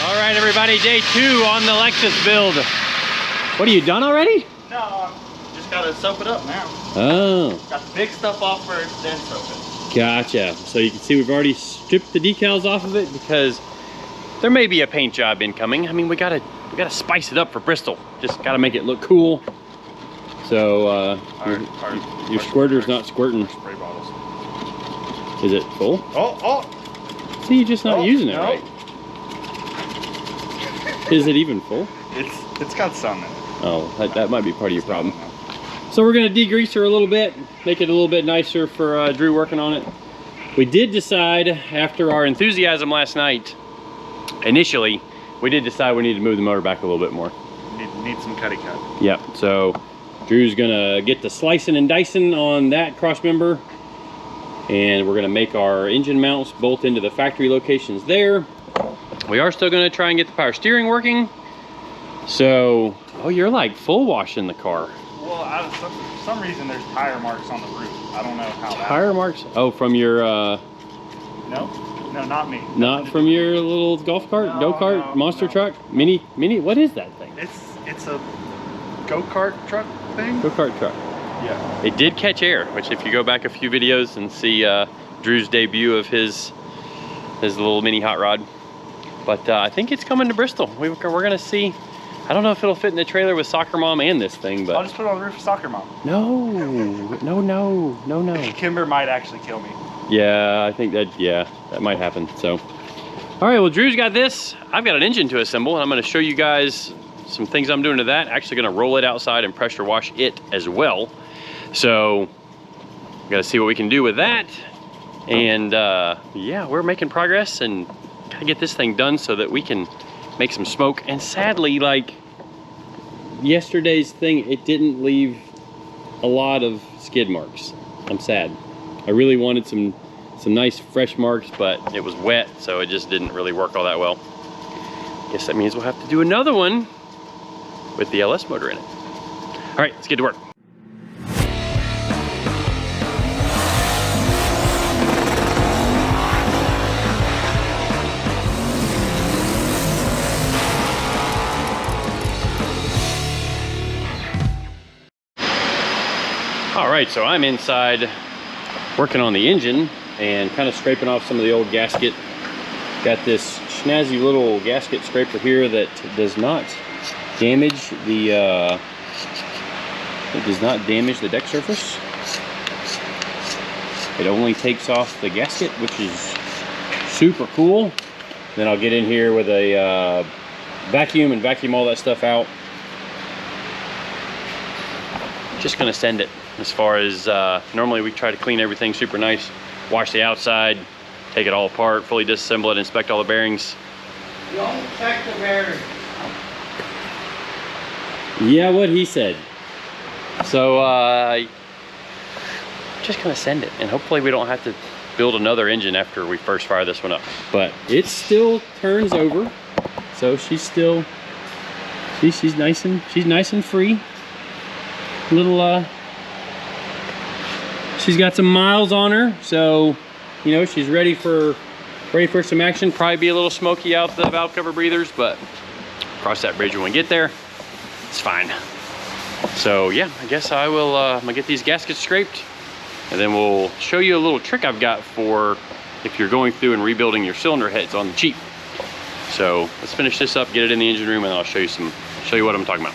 All right, everybody, day 2 on the Lexus build. What, are you done already? No, I just gotta soap it up now. Oh. Got the big stuff off first, then soap it. Gotcha. So you can see we've already stripped the decals off of it because there may be a paint job incoming. I mean, we gotta spice it up for Bristol. Just gotta make it look cool. So your squirter's not squirting. Spray bottles. Is it full? Oh. See, you're just not using it no. right. Is it even full? It's got some in it. Oh, that might be part of your problem. So we're gonna degrease her a little bit, make it a little bit nicer for Drew working on it. We did decide, after our enthusiasm last night, initially, we did decide we need to move the motor back a little bit more. Need some cutty cut. Yep, so Drew's gonna get the slicing and dicing on that cross member, and we're gonna make our engine mounts bolt into the factory locations there. We are still gonna try and get the power steering working. So, oh, you're like full washing the car. Well, for some reason there's tire marks on the roof. I don't know how that. Tire marks? Oh, from your No, not me. not from your little golf cart, go-kart, monster truck, mini. What is that thing? It's a go-kart truck thing. Go-kart truck. Yeah. It did catch air, which if you go back a few videos and see Drew's debut of his little mini hot rod. But I think it's coming to Bristol. We're gonna see. I don't know if it'll fit in the trailer with Soccer Mom and this thing, but I'll just put it on the roof of Soccer Mom. No. Kimber might actually kill me. Yeah, I think that might happen. So, all right, well, Drew's got this. I've got an engine to assemble, and I'm gonna show you guys some things I'm doing to that. Actually gonna roll it outside and pressure wash it as well. So, gotta see what we can do with that. And yeah, we're making progress and gotta get this thing done so that we can make some smoke. And sadly, like yesterday's thing, it didn't leave a lot of skid marks. I'm sad. I really wanted some nice fresh marks, but it was wet, so it just didn't really work all that well. Guess that means we'll have to do another one with the LS motor in it. All right, let's get to work. All right, so I'm inside working on the engine and kind of scraping off some of the old gasket. Got this snazzy little gasket scraper here that does not damage the deck surface. It only takes off the gasket, which is super cool. Then I'll get in here with a vacuum and vacuum all that stuff out. Just gonna send it. As far as normally we try to clean everything super nice, wash the outside, take it all apart, fully disassemble it, inspect all the bearings. Don't check the bearings. Yeah, what he said. So just gonna send it, and hopefully we don't have to build another engine after we first fire this one up. But it still turns over, so she's still she's nice and free. Little she's got some miles on her, so you know she's ready for some action. Probably be a little smoky out the valve cover breathers, but cross that bridge when we get there. It's fine. So yeah, I guess I will I'm gonna get these gaskets scraped, and then we'll show you a little trick I've got for if you're going through and rebuilding your cylinder heads on the cheap. So let's finish this up, get it in the engine room, and I'll show you what I'm talking about.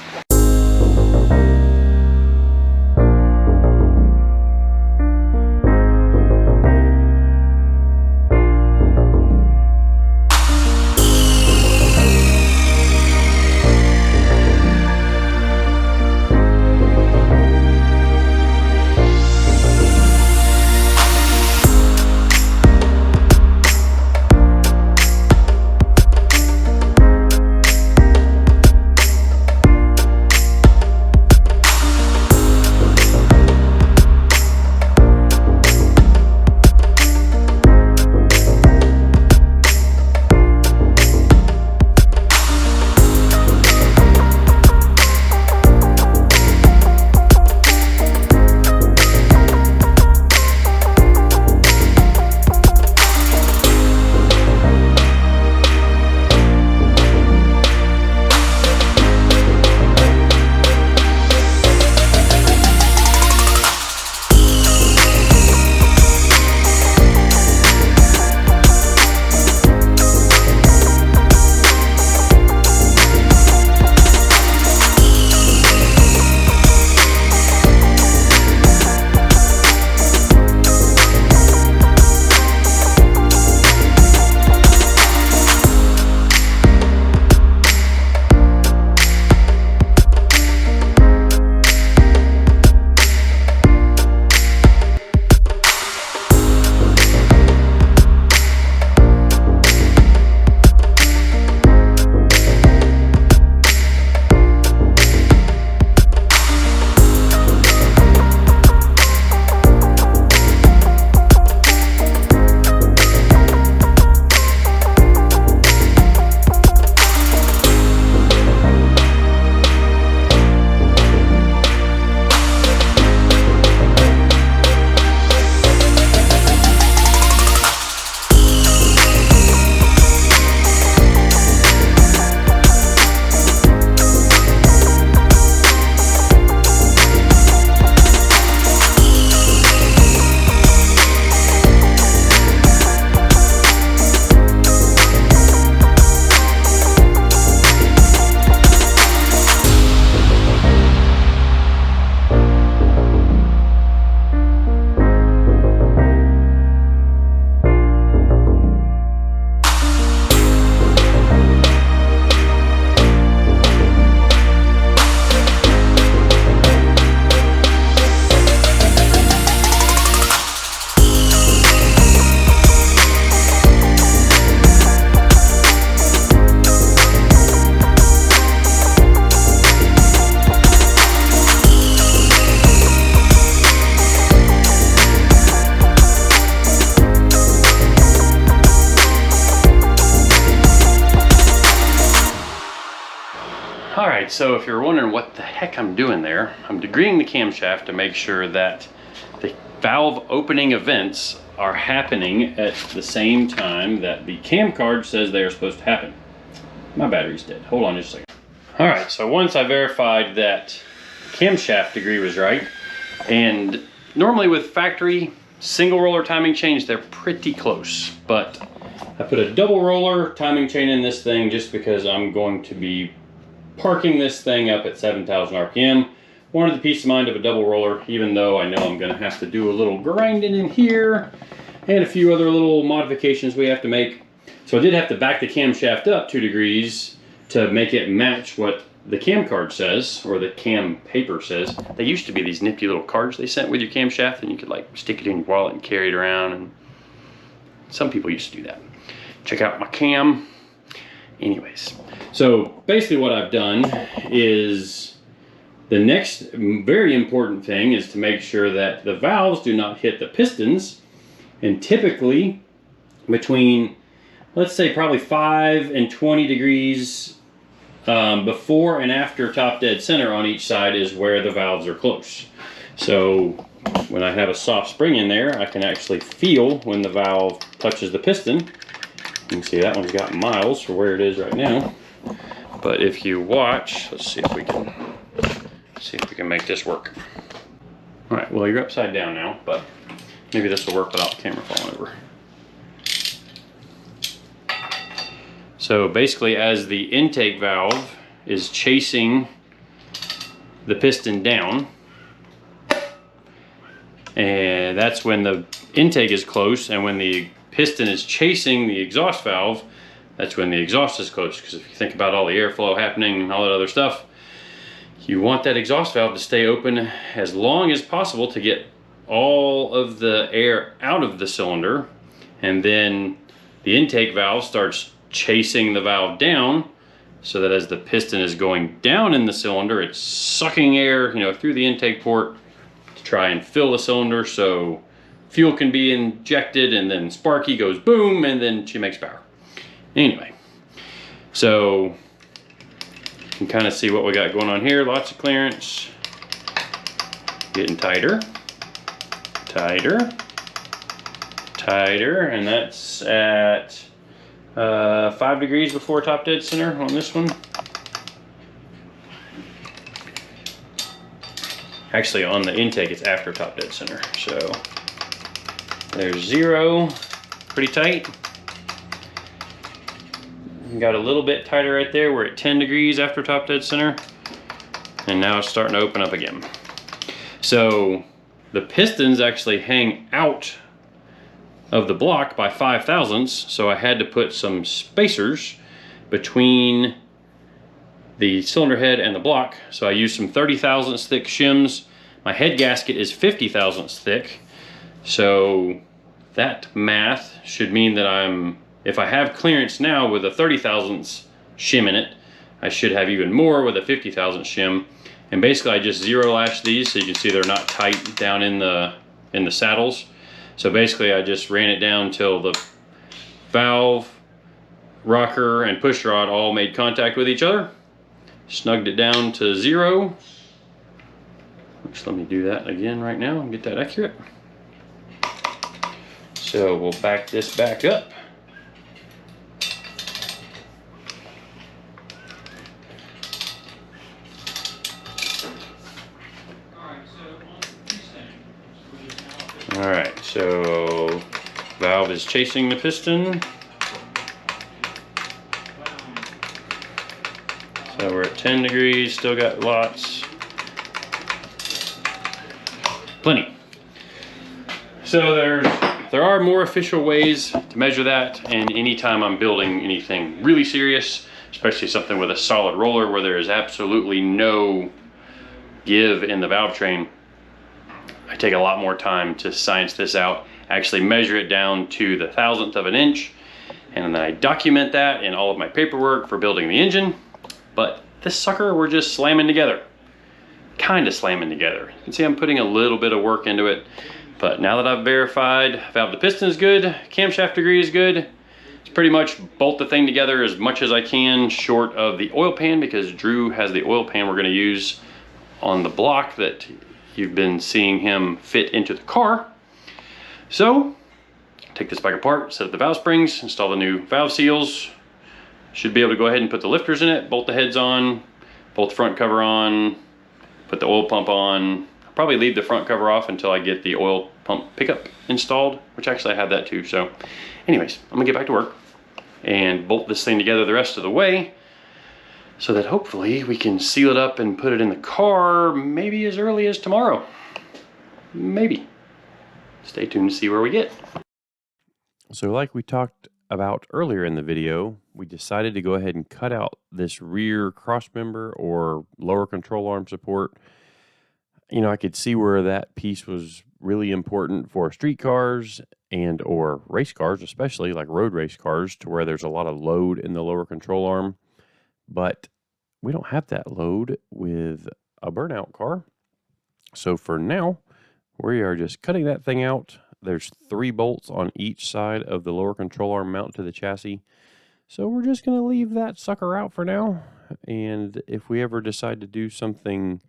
All right, so if you're wondering what the heck I'm doing there, I'm degreeing the camshaft to make sure that the valve opening events are happening at the same time that the cam card says they are supposed to happen. My battery's dead. Hold on just a second. All right, so once I verified that camshaft degree was right, and normally with factory single roller timing chains, they're pretty close, but I put a double roller timing chain in this thing just because I'm going to be parking this thing up at 7,000 RPM. Wanted the peace of mind of a double roller, even though I know I'm gonna have to do a little grinding in here and a few other little modifications we have to make. So I did have to back the camshaft up 2 degrees to make it match what the cam card says, or the cam paper says. They used to be these nifty little cards they sent with your camshaft, and you could like stick it in your wallet and carry it around, and some people used to do that. Check out my cam. Anyways, so basically what I've done is the next very important thing is to make sure that the valves do not hit the pistons, and typically between, let's say, probably 5 and 20 degrees before and after top dead center on each side is where the valves are close. So when I have a soft spring in there, I can actually feel when the valve touches the piston. You can see that one's got miles for where it is right now. But if you watch, let's see if we can make this work. All right, well, you're upside down now, but maybe this will work without the camera falling over. So basically, as the intake valve is chasing the piston down, and that's when the intake is close, and when the piston is chasing the exhaust valve, that's when the exhaust is close. Because if you think about all the airflow happening and all that other stuff, you want that exhaust valve to stay open as long as possible to get all of the air out of the cylinder, and then the intake valve starts chasing the valve down, so that as the piston is going down in the cylinder, it's sucking air, through the intake port to try and fill the cylinder so fuel can be injected, and then Sparky goes boom, and then she makes power. Anyway, so you can kind of see what we got going on here. Lots of clearance, getting tighter, tighter, tighter, and that's at 5 degrees before top dead center on this one. Actually, on the intake, it's after top dead center. So there's 0, pretty tight. Got a little bit tighter right there. We're at 10 degrees after top dead center. And now it's starting to open up again. So the pistons actually hang out of the block by 5 thousandths, so I had to put some spacers between the cylinder head and the block. So I used some 30 thousandths thick shims. My head gasket is 50 thousandths thick, so that math should mean that if I have clearance now with a 30 thousandths shim in it, I should have even more with a 50 thousandths shim. And basically I just zero lash these so you can see they're not tight down in the saddles. So basically I just ran it down till the valve, rocker, and push rod all made contact with each other. Snugged it down to 0. Which, let me do that again right now and get that accurate. So we'll back this back up. All right, so valve is chasing the piston. So we're at 10 degrees, still got lots. Plenty. So there are more official ways to measure that, and anytime I'm building anything really serious, especially something with a solid roller where there is absolutely no give in the valve train, I take a lot more time to science this out, actually measure it down to the thousandth of an inch, and then I document that in all of my paperwork for building the engine. But this sucker we're just slamming together, kind of slamming together. You can see I'm putting a little bit of work into it, but now that I've verified valve to piston is good, camshaft degree is good, it's pretty much bolt the thing together as much as I can, short of the oil pan, because Drew has the oil pan we're going to use on the block that you've been seeing him fit into the car. So take this back apart, set up the valve springs, install the new valve seals. Should be able to go ahead and put the lifters in it, bolt the heads on, bolt the front cover on, put the oil pump on. I'll probably leave the front cover off until I get the oil pump pickup installed, which actually I have that too. So anyways, I'm gonna get back to work and bolt this thing together the rest of the way so that hopefully we can seal it up and put it in the car maybe as early as tomorrow. Maybe. Stay tuned to see where we get. So like we talked about earlier in the video, we decided to go ahead and cut out this rear cross member or lower control arm support. You know, I could see where that piece was really important for street cars and or race cars, especially like road race cars, to where there's a lot of load in the lower control arm. But we don't have that load with a Burnout car. So for now, we are just cutting that thing out. There's 3 bolts on each side of the lower control arm mount to the chassis. So we're just going to leave that sucker out for now. And if we ever decide to do something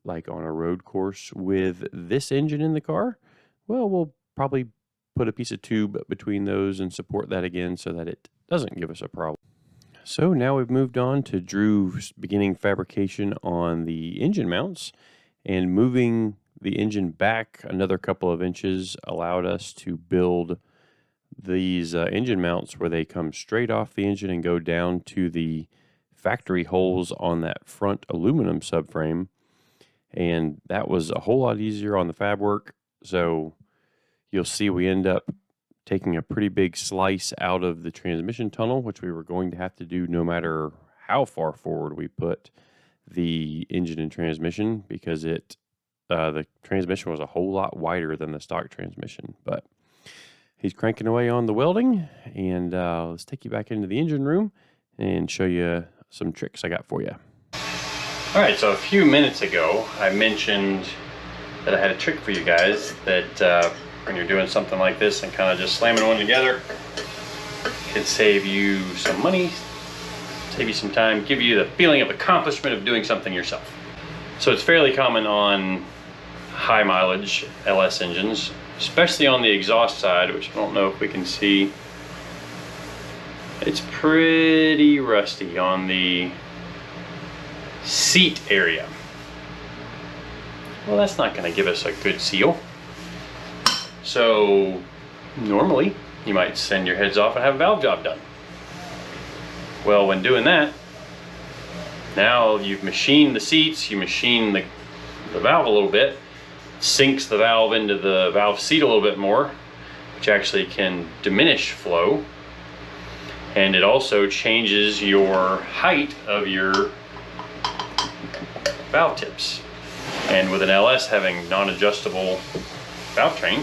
like on a road course with this engine in the car, well, we'll probably put a piece of tube between those and support that again so that it doesn't give us a problem. So now we've moved on to Drew's beginning fabrication on the engine mounts, and moving the engine back another couple of inches allowed us to build these engine mounts where they come straight off the engine and go down to the factory holes on that front aluminum subframe. And that was a whole lot easier on the fab work. So you'll see we end up taking a pretty big slice out of the transmission tunnel, which we were going to have to do no matter how far forward we put the engine and transmission, because the transmission was a whole lot wider than the stock transmission. But he's cranking away on the welding, and let's take you back into the engine room and show you some tricks I got for you. All right, so a few minutes ago, I mentioned that I had a trick for you guys that when you're doing something like this and kind of just slamming one together, could save you some money, save you some time, give you the feeling of accomplishment of doing something yourself. So it's fairly common on high mileage LS engines, especially on the exhaust side, which I don't know if we can see. It's pretty rusty on the seat area. Well, that's not going to give us a good seal. So normally you might send your heads off and have a valve job done. Well, when doing that, now you've machined the seats, you machine the valve a little bit, sinks the valve into the valve seat a little bit more, which actually can diminish flow. And it also changes your height of your valve tips. And with an LS having non-adjustable valve train,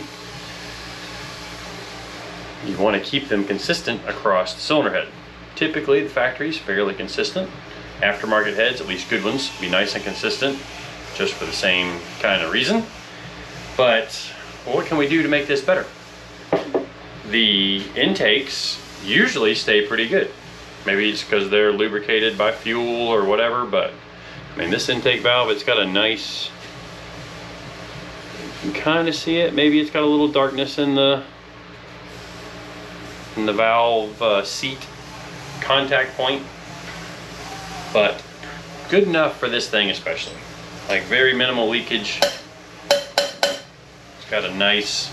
you want to keep them consistent across the cylinder head. Typically the factory is fairly consistent. Aftermarket heads, at least good ones, be nice and consistent, just for the same kind of reason. But what can we do to make this better? The intakes usually stay pretty good. Maybe it's because they're lubricated by fuel or whatever, but I mean, this intake valve, it's got a nice, you can kind of see it. Maybe it's got a little darkness in the valve seat contact point, but good enough for this thing especially. Like very minimal leakage. It's got a nice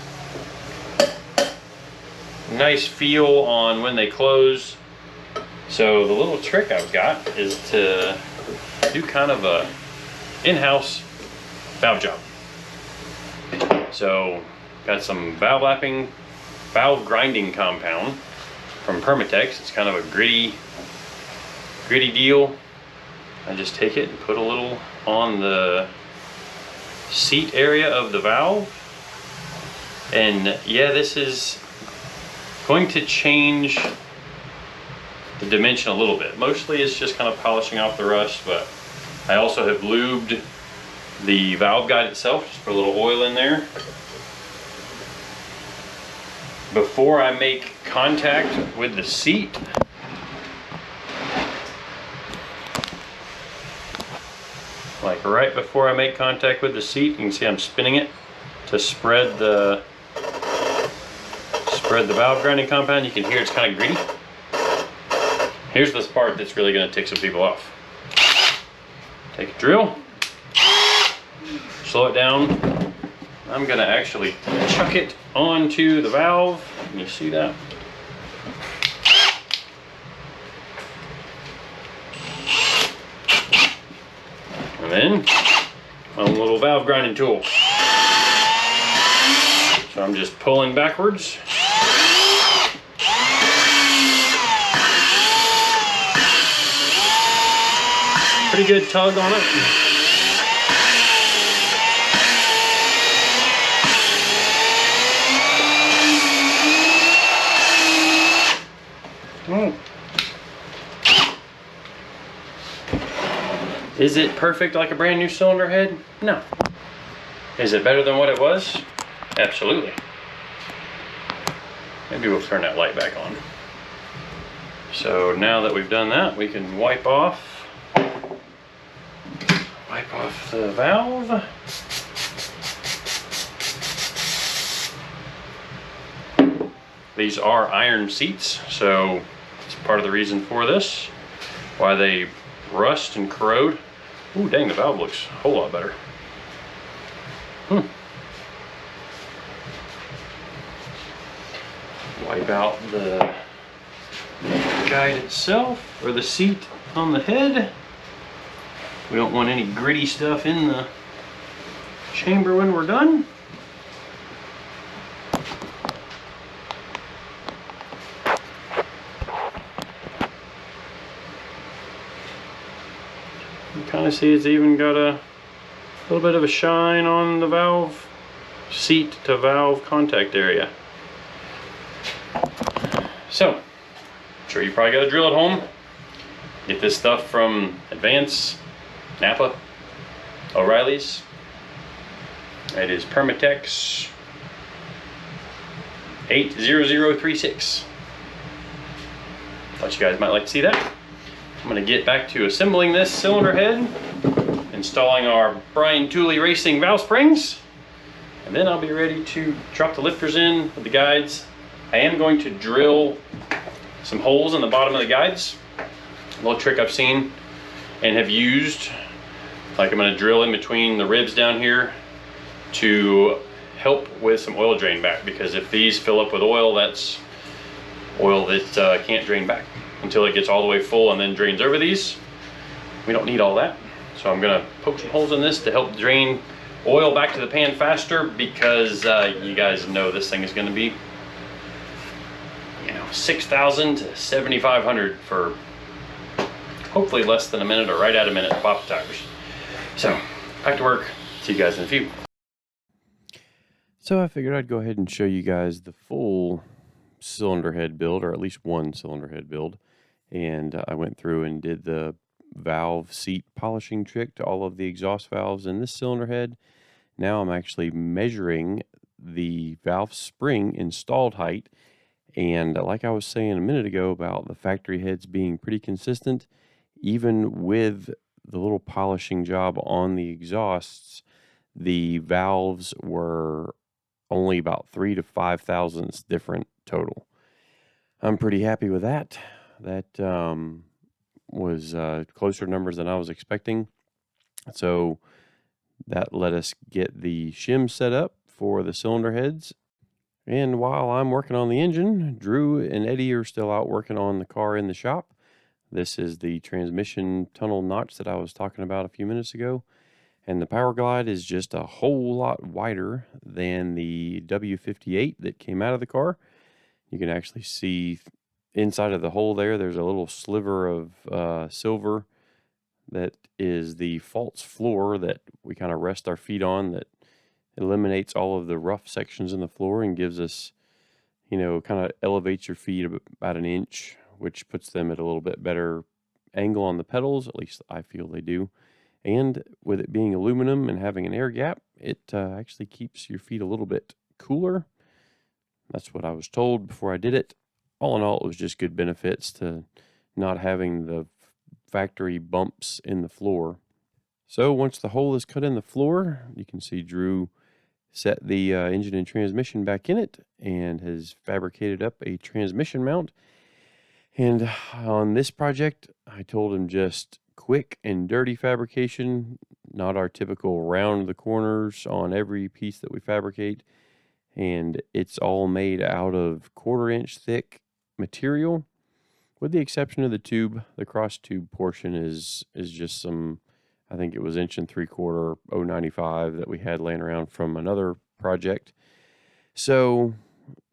feel on when they close. So the little trick I've got is to do kind of a in-house valve job. So got some valve grinding compound from Permatex. It's kind of a gritty deal. I just take it and put a little on the seat area of the valve. And yeah, this is going to change the dimension a little bit. Mostly it's just kind of polishing off the rust, but I also have lubed the valve guide itself, just put a little oil in there. before I make contact with the seat. Like right before I make contact with the seat, you can see I'm spinning it to spread the valve grinding compound. You can hear it's kind of gritty. Here's this part that's really going to tick some people off. Take a drill, slow it down. I'm going to actually chuck it onto the valve. Can you see that? And then my own little valve grinding tool. So I'm just pulling backwards. Pretty good tug on it. Is it perfect like a brand new cylinder head? No. Is it better than what it was? Absolutely. Maybe we'll turn that light back on. So now that we've done that, we can wipe off the valve. These are iron seats, so it's part of the reason for this, why they rust and corrode. Ooh, dang, the valve looks a whole lot better. Wipe out the guide itself, or the seat on the head. We don't want any gritty stuff in the chamber when we're done. You kind of see it's even got a little bit of a shine on the valve seat to valve contact area. So, I'm sure you probably got a drill at home. Get this stuff from Advance, Napa, O'Reilly's. It is Permatex 80036. Thought you guys might like to see that. I'm going to get back to assembling this cylinder head, installing our Brian Tooley Racing valve springs, and then I'll be ready to drop the lifters in with the guides. I am going to drill some holes in the bottom of the guides. A little trick I've seen and have used. Like I'm going to drill in between the ribs down here to help with some oil drain back, because if these fill up with oil, that's oil that can't drain back until it gets all the way full and then drains over these. We don't need all that. So I'm going to poke some holes in this to help drain oil back to the pan faster, because you guys know this thing is going to be, you know, 6,000 to 7,500 for hopefully less than a minute, or right at a minute to pop the tires. So back to work. See you guys in a few. So I figured I'd go ahead and show you guys the full cylinder head build, or at least one cylinder head build. And I went through and did the valve seat polishing trick to all of the exhaust valves in this cylinder head. Now I'm actually measuring the valve spring installed height. And like I was saying a minute ago about the factory heads being pretty consistent, even with the little polishing job on the exhausts, the valves were only about 3 to 5 thousandths different total. I'm pretty happy with that. That was closer numbers than I was expecting. So that let us get the shim set up for the cylinder heads. And while I'm working on the engine, Drew and Eddie are still out working on the car in the shop. This is the transmission tunnel notch that I was talking about a few minutes ago. And the Power Glide is just a whole lot wider than the W58 that came out of the car. You can actually see inside of the hole there's a little sliver of silver that is the false floor that we kind of rest our feet on, that eliminates all of the rough sections in the floor and gives us, you know, kind of elevates your feet about an inch, which puts them at a little bit better angle on the pedals. At least I feel they do. And with it being aluminum and having an air gap, it actually keeps your feet a little bit cooler. That's what I was told before I did it. All in all, it was just good benefits to not having the factory bumps in the floor. So once the hole is cut in the floor, you can see Drew set the engine and transmission back in it and has fabricated up a transmission mount. And on this project, I told him just quick and dirty fabrication, not our typical round the corners on every piece that we fabricate. And it's all made out of 1/4 inch thick material, with the exception of the tube. The cross tube portion is just some, I think it was 1 3/4 095 that we had laying around from another project. So,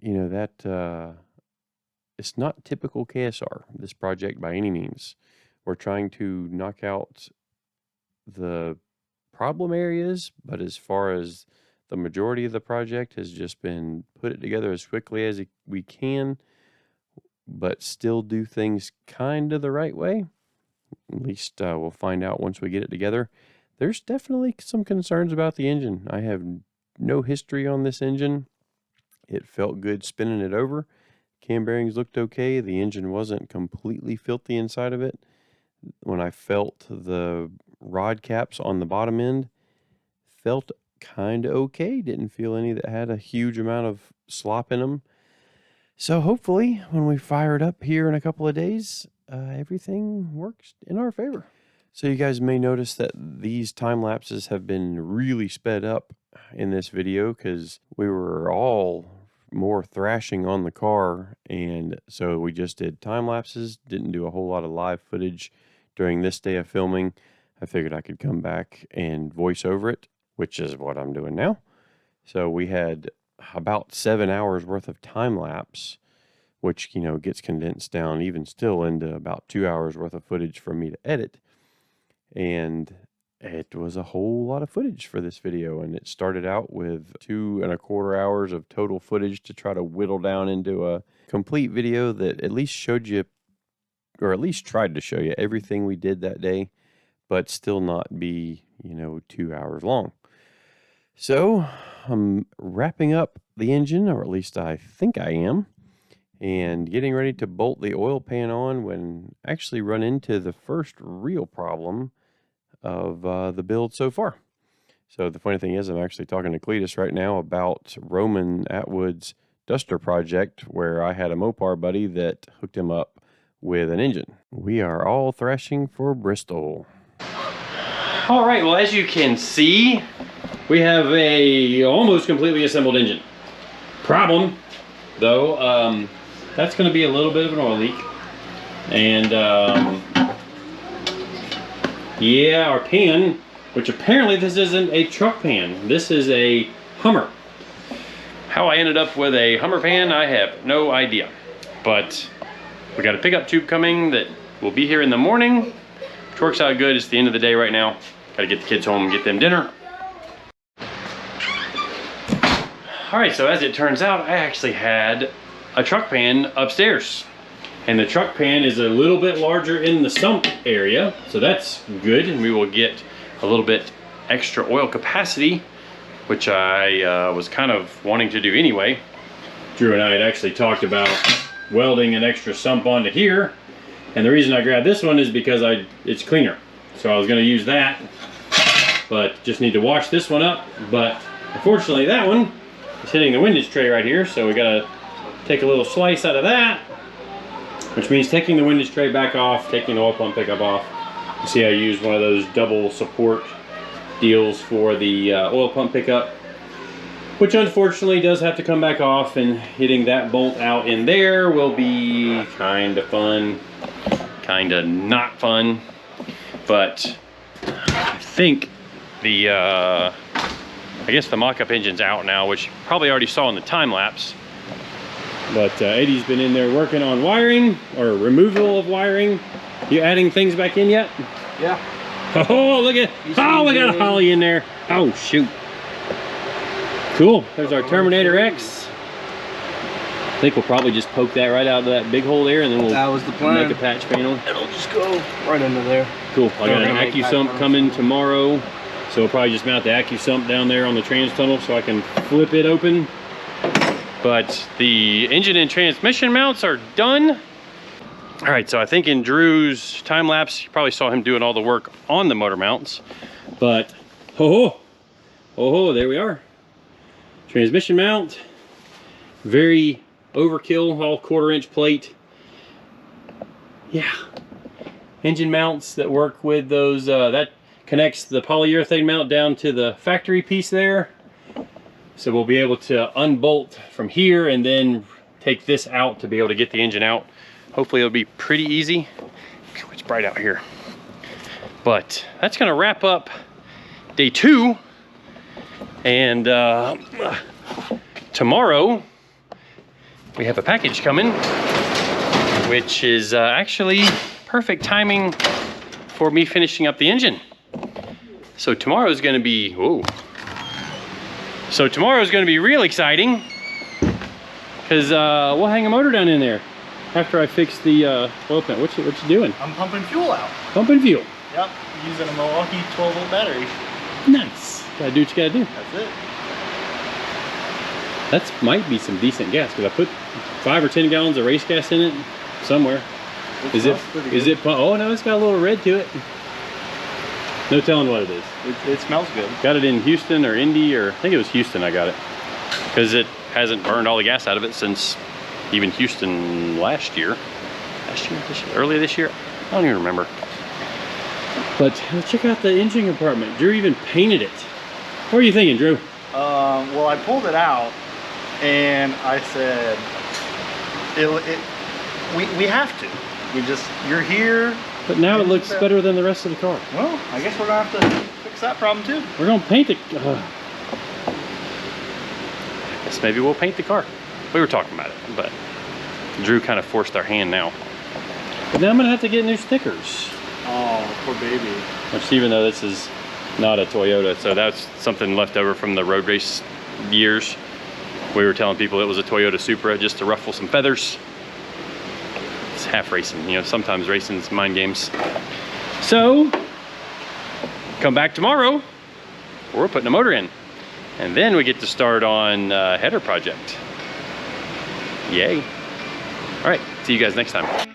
you know, that it's not typical KSR, this project, by any means. We're trying to knock out the problem areas, but as far as the majority of the project has just been put it together as quickly as we can, but still do things kind of the right way. At least we'll find out once we get it together. There's definitely some concerns about the engine. I have no history on this engine. It felt good spinning it over. Cam bearings looked okay. The engine wasn't completely filthy inside of it. When I felt the rod caps on the bottom end, felt kind of okay. Didn't feel any that had a huge amount of slop in them. So hopefully when we fire it up here in a couple of days, everything works in our favor. So you guys may notice that these time lapses have been really sped up in this video because we were all more thrashing on the car, and so we just did time lapses, didn't do a whole lot of live footage during this day of filming. I figured I could come back and voice over it, which is what I'm doing now. So we had about 7 hours worth of time lapse, which, you know, gets condensed down even still into about 2 hours worth of footage for me to edit. And it was a whole lot of footage for this video, and it started out with 2 1/4 hours of total footage to try to whittle down into a complete video that at least showed you, or at least tried to show you, everything we did that day, but still not be, you know, 2 hours long. So I'm wrapping up the engine, or at least I think I am, and getting ready to bolt the oil pan on when I actually run into the first real problem of the build so far. So the funny thing is, I'm actually talking to Cletus right now about Roman Atwood's Duster project, where I had a Mopar buddy that hooked him up with an engine. We are all thrashing for Bristol. All right, well, as you can see, we have a almost completely assembled engine. Problem, though, that's going to be a little bit of an oil leak. And yeah, our pan, which apparently this isn't a truck pan. This is a Hummer. How I ended up with a Hummer pan, I have no idea. But we got a pickup tube coming that will be here in the morning, which works out good. It's the end of the day right now. Got to get the kids home and get them dinner. All right, so as it turns out, I actually had a truck pan upstairs. And the truck pan is a little bit larger in the sump area, so that's good. And we will get a little bit extra oil capacity, which I was kind of wanting to do anyway. Drew and I had actually talked about welding an extra sump onto here. And the reason I grabbed this one is because it's cleaner. So I was gonna use that, but just need to wash this one up. But unfortunately that one is hitting the windage tray right here, so we gotta take a little slice out of that, which means taking the windage tray back off, taking the oil pump pickup off. You see I used one of those double support deals for the oil pump pickup, which unfortunately does have to come back off, and hitting that bolt out in there will be kind of fun, kind of not fun. But I think the, I guess the mock-up engine's out now, which you probably already saw in the time lapse. But Eddie's been in there working on wiring, or removal of wiring. You adding things back in yet? Yeah. Oh, look at, oh, we got a Holly in there. Oh, shoot. Cool, there's our Terminator X. I think we'll probably just poke that right out of that big hole there, and then we'll That was the plan. make a patch panel. It'll just go right into there. Cool, I got an AccuSump coming tomorrow. So we'll probably just mount the AccuSump down there on the trans tunnel so I can flip it open. But the engine and transmission mounts are done. All right, so I think in Drew's time lapse, you probably saw him doing all the work on the motor mounts. But, there we are. Transmission mount, very overkill, all 1/4-inch plate. Yeah. Engine mounts that work with those, that connects the polyurethane mount down to the factory piece there. So we'll be able to unbolt from here and then take this out to be able to get the engine out. Hopefully it'll be pretty easy. It's bright out here. But that's gonna wrap up day 2. And tomorrow we have a package coming, which is actually perfect timing for me finishing up the engine. So tomorrow is gonna be, whoa. So tomorrow is gonna be real exciting because we'll hang a motor down in there after I fix the oil plant. What you doing? I'm pumping fuel out. Pumping fuel. Yep, using a Milwaukee 12-volt battery. Nice. Gotta do what you gotta do. That's it. That might be some decent gas because I put 5 or 10 gallons of race gas in it somewhere. Is it? Oh no, it's got a little red to it. No telling what it is. It smells good. Got it in Houston or Indy, or I think it was Houston I got it. Because it hasn't burned all the gas out of it since even Houston last year. Earlier this year? I don't even remember. But let's check out the engine compartment. Drew even painted it. What are you thinking, Drew? Well, I pulled it out and I said, we have to. You're here. But now it looks better than the rest of the car. Well, I guess we're gonna have to fix that problem too. We're gonna paint it. I guess maybe we'll paint the car. We were talking about it, but Drew kind of forced our hand now. But now I'm gonna have to get new stickers. Oh, poor baby. Which, even though this is not a Toyota, so that's something left over from the road race years. We were telling people it was a Toyota Supra just to ruffle some feathers. It's half racing, you know, sometimes racing's mind games. So, come back tomorrow, we're putting a motor in. And then we get to start on header project. Yay. All right, see you guys next time.